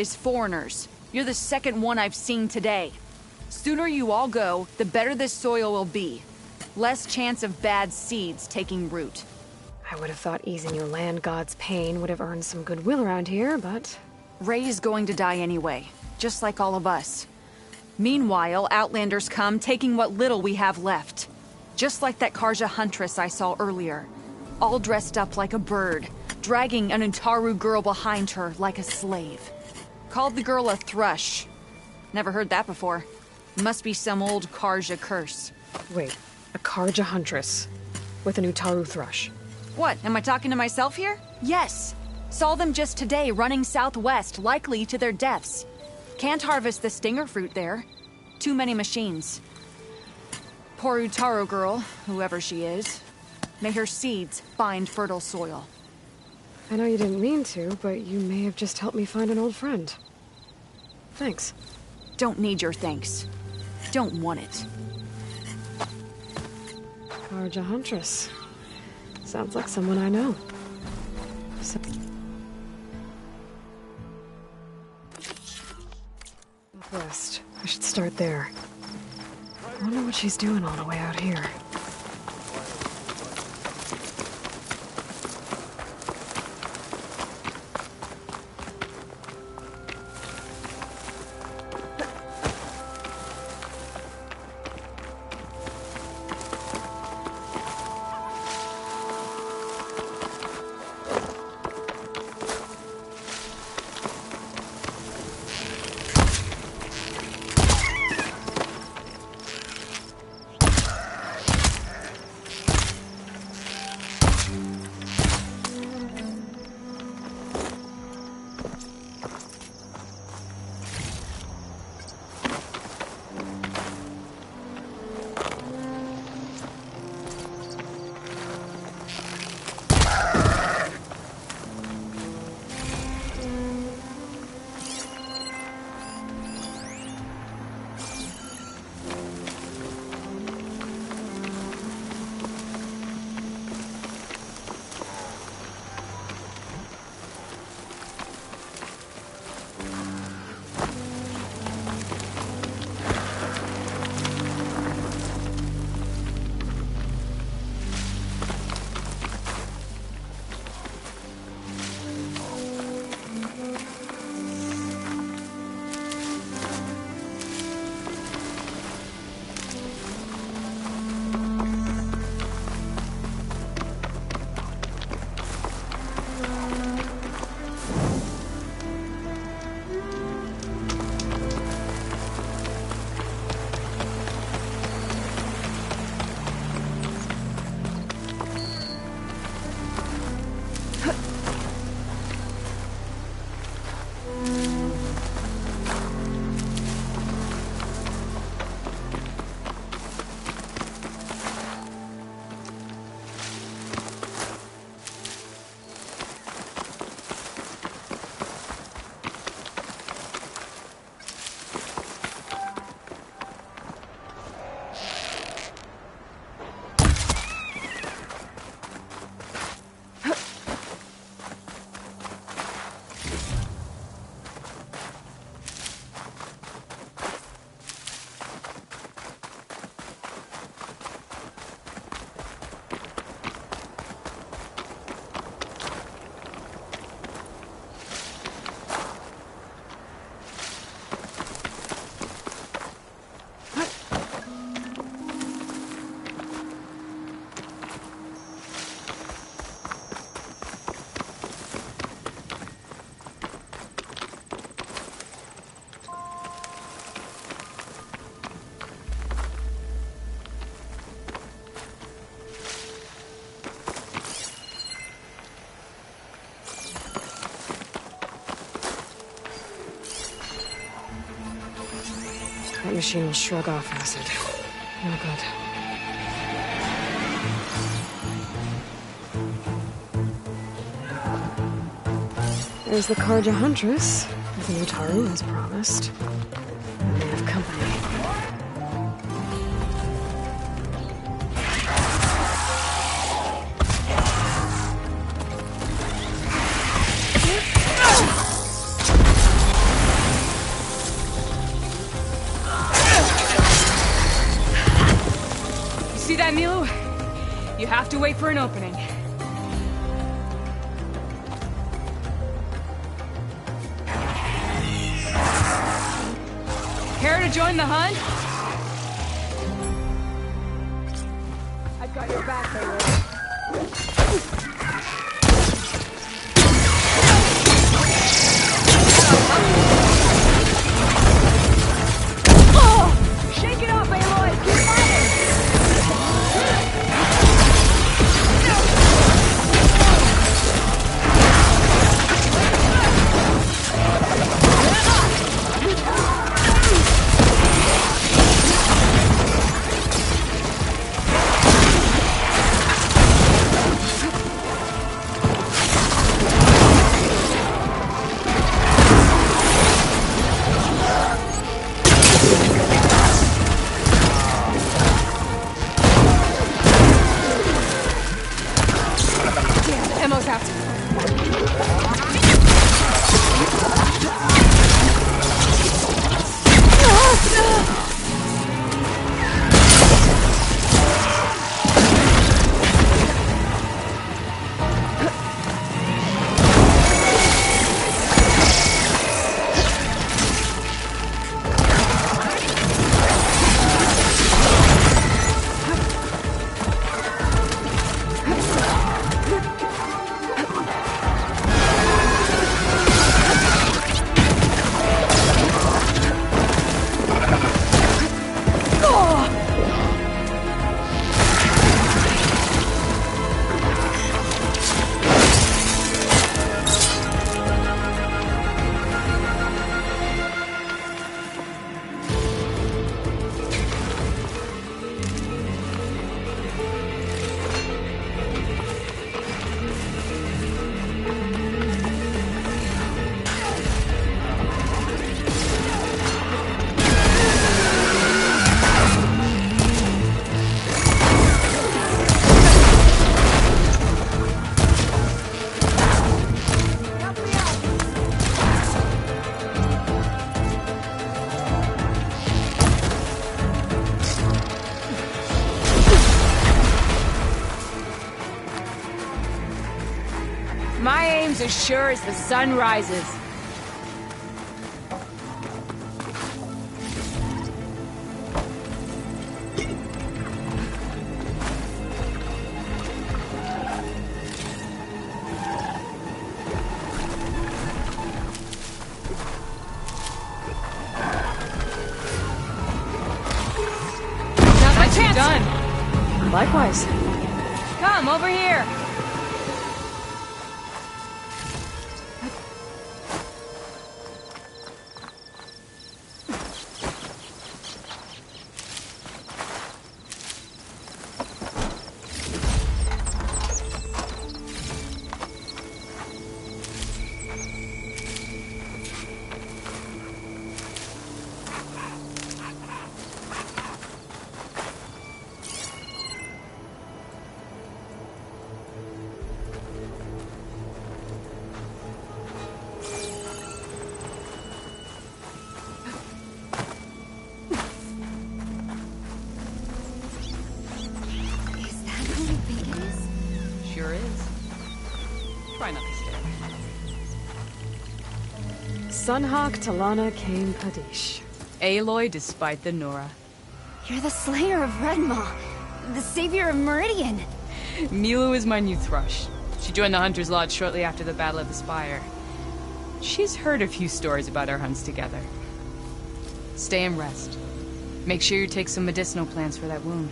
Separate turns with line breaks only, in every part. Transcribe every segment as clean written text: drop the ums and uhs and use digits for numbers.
is foreigners. You're the second one I've seen today. Sooner you all go, the better this soil will be. Less chance of bad seeds taking root.
I would have thought easing your land god's pain would have earned some goodwill around here, but...
Ray's going to die anyway, just like all of us. Meanwhile, Outlanders come, taking what little we have left. Just like that Karja huntress I saw earlier. All dressed up like a bird, dragging an Utaru girl behind her like a slave. Called the girl a thrush. Never heard that before. Must be some old Karja curse.
Wait, a Karja huntress with an Utaru thrush.
What, am I talking to myself here? Yes. Saw them just today running southwest, likely to their deaths. Can't harvest the stinger fruit there. Too many machines. Poor Utaru girl, whoever she is. May her seeds find fertile soil.
I know you didn't mean to, but you may have just helped me find an old friend. Thanks.
Don't need your thanks. Don't want it.
Karja huntress. Sounds like someone I know. West. I should start there. I wonder what she's doing all the way out here. That machine will shrug off acid. No good. There's the Karja huntress, with an Utaru as promised. And they have company.
right, Milu. You have to wait for an opening. Care to join the hunt? I've got your back, Aloy. Shake it off, Aloy! Keep fighting! Ammo's out. My aim's as sure as the sun rises. Now's my chance! Done.
Likewise.
Come, over here! Sure is. Try not to stare.
Sunhawk Talana Kane Kadish.
Aloy despite the Nora.
You're the slayer of Redmaw, the savior of Meridian.
Milu is my new thrush. She joined the Hunter's Lodge shortly after the Battle of the Spire. She's heard a few stories about our hunts together. Stay and rest. Make sure you take some medicinal plants for that wound.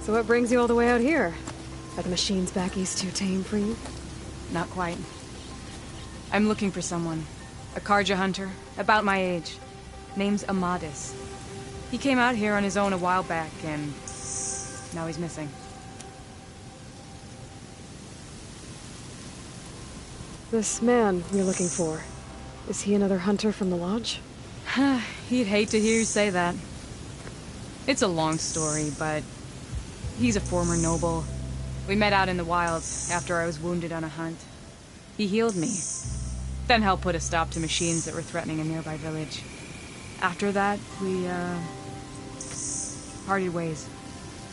So what brings you all the way out here? Are the machines back east too tame for you?
Not quite. I'm looking for someone. A Karja hunter, about my age. Name's Amadis. He came out here on his own a while back, and now he's missing.
This man you're looking for, is he another hunter from the lodge?
He'd hate to hear you say that. It's a long story, but he's a former noble. We met out in the wilds after I was wounded on a hunt. He healed me, then helped put a stop to machines that were threatening a nearby village. After that, parted ways.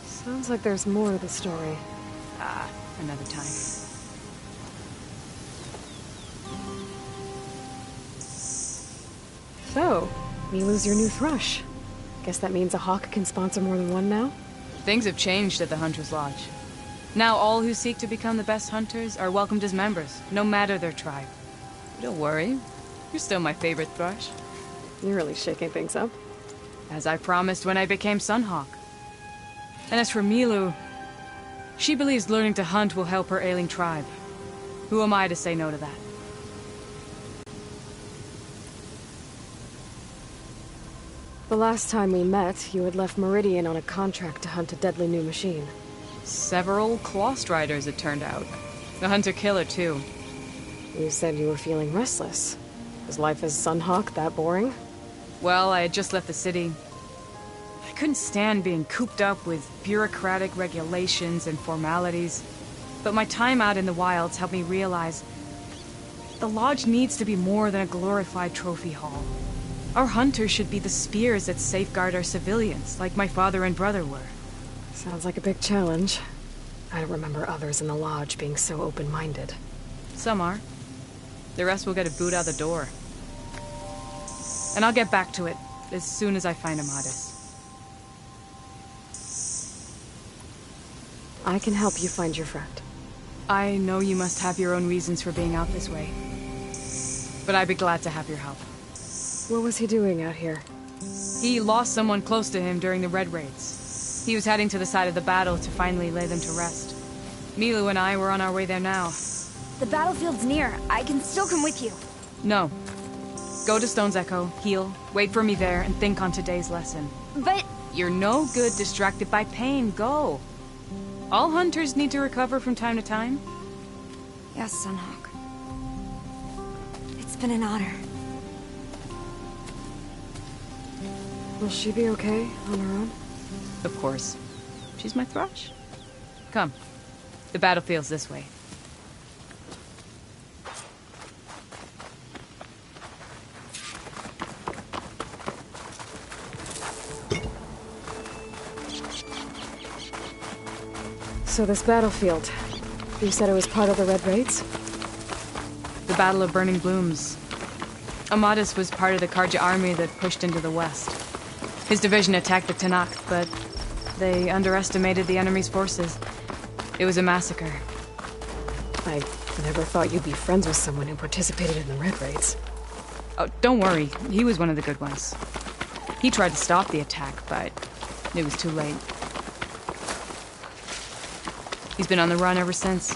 Sounds like there's more to the story.
Ah, another time.
So, Milu's your new thrush. Guess that means a hawk can sponsor more than one now?
Things have changed at the Hunter's Lodge. Now all who seek to become the best hunters are welcomed as members, no matter their tribe. Don't worry, you're still my favorite thrush.
You're really shaking things up.
As I promised when I became Sunhawk. And as for Milu, she believes learning to hunt will help her ailing tribe. Who am I to say no to that?
The last time we met, you had left Meridian on a contract to hunt a deadly new machine.
Several Clost Riders, it turned out. The Hunter-Killer, too.
You said you were feeling restless. Was life as Sunhawk that boring?
Well, I had just left the city. I couldn't stand being cooped up with bureaucratic regulations and formalities. But my time out in the wilds helped me realize the Lodge needs to be more than a glorified trophy hall. Our hunters should be the spears that safeguard our civilians, like my father and brother were.
Sounds like a big challenge. I don't remember others in the Lodge being so open-minded.
Some are. The rest will get a boot out the door. And I'll get back to it as soon as I find Amadis.
I can help you find your friend.
I know you must have your own reasons for being out this way. But I'd be glad to have your help.
What was he doing out here?
He lost someone close to him during the Red Raids. He was heading to the side of the battle to finally lay them to rest. Milu and I were on our way there now.
The battlefield's near. I can still come with you.
No. Go to Stone's Echo, heal, wait for me there, and think on today's lesson.
But...
You're no good distracted by pain. Go. All hunters need to recover from time to time.
Yes, Sunhawk. It's been an honor.
Will she be okay on her own?
Of course. She's my thrush. Come. The battlefield's this way.
So this battlefield, you said it was part of the Red Raids?
The Battle of Burning Blooms. Amadis was part of the Karja army that pushed into the west. His division attacked the Tanakh, but they underestimated the enemy's forces. It was a massacre.
I never thought you'd be friends with someone who participated in the Red Raids.
Oh, don't worry. He was one of the good ones. He tried to stop the attack, but it was too late. He's been on the run ever since.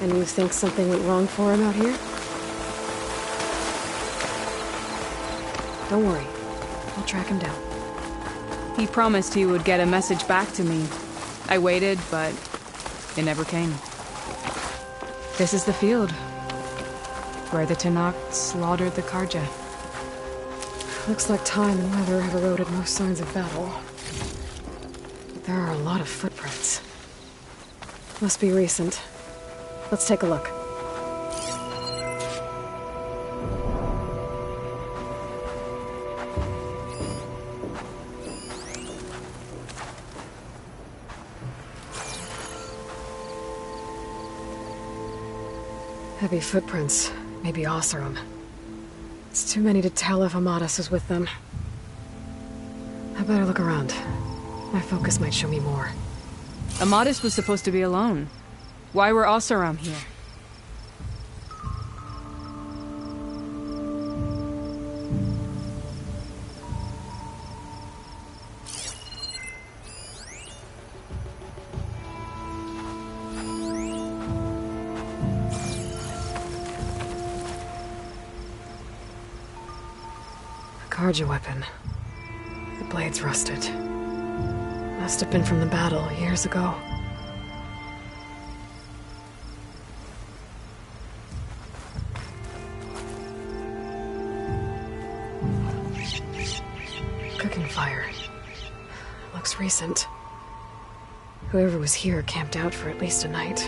And you think something went wrong for him out here? Don't worry. I'll track him down.
He promised he would get a message back to me. I waited, but it never came. This is the field, where the Tanakh slaughtered the Karja.
Looks like time and weather have eroded most signs of battle. But there are a lot of footprints. Must be recent. Let's take a look. Heavy footprints. Maybe Oseram. It's too many to tell if Amadis is with them. I better look around. My focus might show me more.
Amadis was supposed to be alone. Why were Oseram here?
Karja weapon. The blade's rusted. Must have been from the battle years ago. Cooking fire. Looks recent. Whoever was here camped out for at least a night.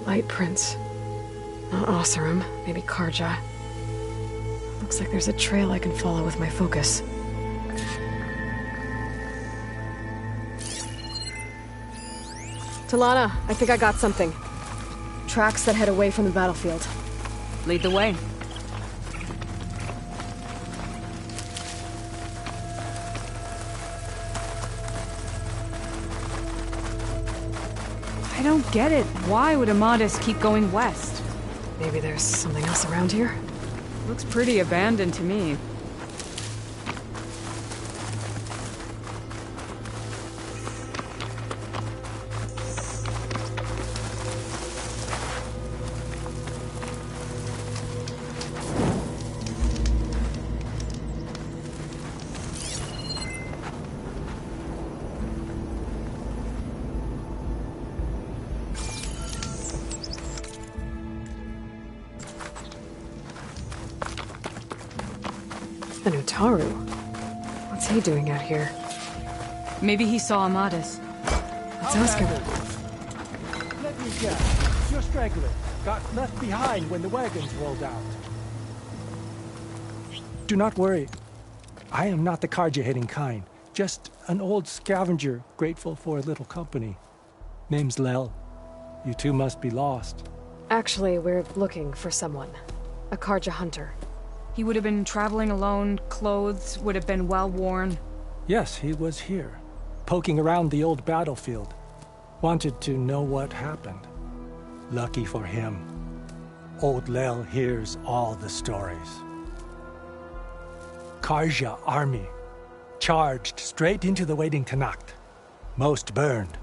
Light prints. Not Oseram, maybe Karja. Looks like there's a trail I can follow with my focus. Talana, I think I got something. Tracks that head away from the battlefield.
Lead the way. I don't get it. Why would Amadis keep going west?
Maybe there's something else around here?
Looks pretty abandoned to me.
An Utaru? What's he doing out here?
Maybe he saw Amadis.
Let's ask him.
Let me guess. You're straggler. Got left behind when the wagons rolled out. Do not worry. I am not the Karja-hating kind. Just an old scavenger grateful for a little company. Name's Lel. You two must be lost.
Actually, we're looking for someone. A Karja hunter.
He would have been traveling alone, clothes would have been well worn.
Yes, he was here. Poking around the old battlefield. Wanted to know what happened. Lucky for him. Old Lel hears all the stories. Karja army. Charged straight into the waiting Tenakth. Most burned.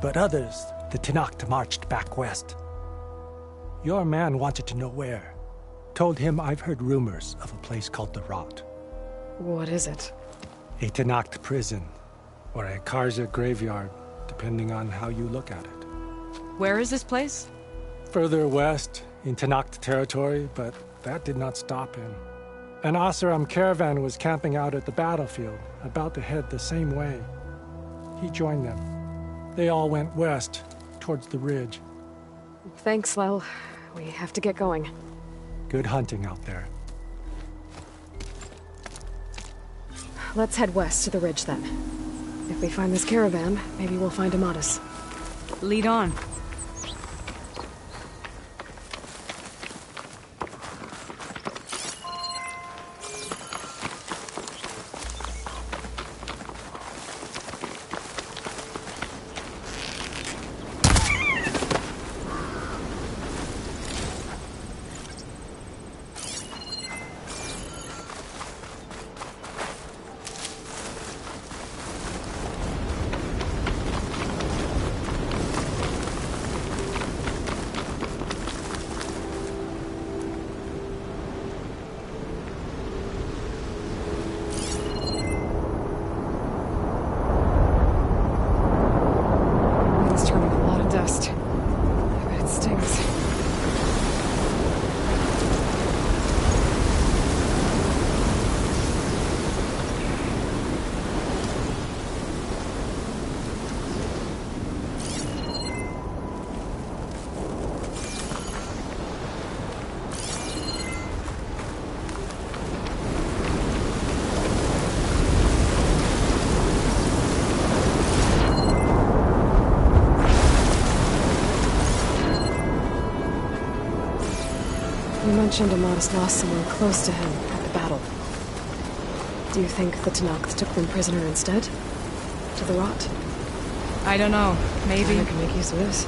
But others, the Tenakth marched back west. Your man wanted to know where. Told him I've heard rumors of a place called the Rot.
What is it?
A Tenakth prison. Or a Karja graveyard, depending on how you look at it.
Where is this place?
Further west, in Tenakth territory, but that did not stop him. An Oseram caravan was camping out at the battlefield, about to head the same way. He joined them. They all went west, towards the ridge.
Thanks, Lel. We have to get going.
Good hunting out there.
Let's head west to the ridge then. If we find this caravan, maybe we'll find Amadis.
Lead on.
You mentioned Amadis lost someone close to him at the battle. Do you think the Tenakth took them prisoner instead? To the Rot?
I don't know. Maybe.
I can make use of this.